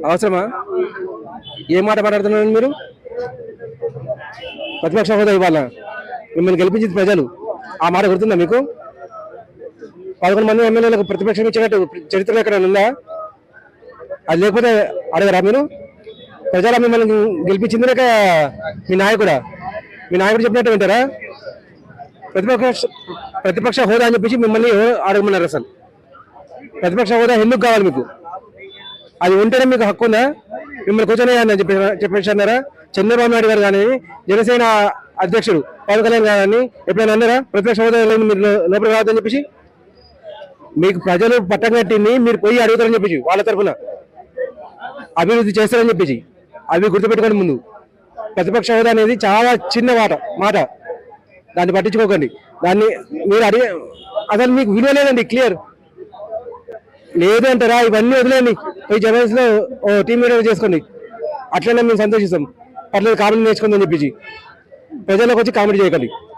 అవసరమా? ఏ మాట మాట్లాడుతున్నారు మీరు? ప్రతిపక్ష హోదా ఇవ్వాలా? మిమ్మల్ని గెలిపించింది ప్రజలు. ఆ మాట గుర్తుందా మీకు? 11 మంది ఎమ్మెల్యేలకు ప్రతిపక్షం ఇచ్చినట్టు చరిత్ర ఎక్కడ ఉందా? అది లేకపోతే అడగరా మీరు? ప్రజల మిమ్మల్ని గెలిపించింది లేక మీ నాయకుడు చెప్పినట్టు వింటారా? ప్రతిపక్ష ప్రతిపక్ష హోదా అని చెప్పేసి మిమ్మల్ని అడగమన్నారు. అసలు ప్రతిపక్ష హోదా ఎందుకు కావాలి మీకు? అది ఉంటేనే మీకు హక్కు ఉందా? మిమ్మల్ని కూర్చొని చెప్పేసి అన్నారా? చంద్రబాబు నాయుడు గారు కానీ, జనసేన అధ్యక్షుడు పవన్ కళ్యాణ్ గారు ఎప్పుడైనా అన్నారా ప్రతిపక్ష హోదా మీరు లోపల రావద్దని చెప్పేసి? మీకు ప్రజలు పట్టం కట్టింది, మీరు పోయి అడుగుతారని చెప్పేసి వాళ్ళ తరఫున అభివృద్ధి చేస్తారని చెప్పేసి అవి గుర్తుపెట్టుకోండి. ముందు ప్రతిపక్ష హోదా అనేది చాలా చిన్న మాట, దాన్ని పట్టించుకోకండి. దాన్ని మీరు అసలు మీకు విలువ లేదండి. క్లియర్ లేదు అంటారా? ఇవన్నీ వదిలేండి, పోయి జర్నలిస్ట్ లో టీమ్ లీడర్ చేసుకోండి. అట్లనే మేము సంతోషిస్తాం. పర్లేదు, కామెడీ నేర్చుకుందని చెప్పేసి ప్రజలకు వచ్చి కామెడీ చేయకండి.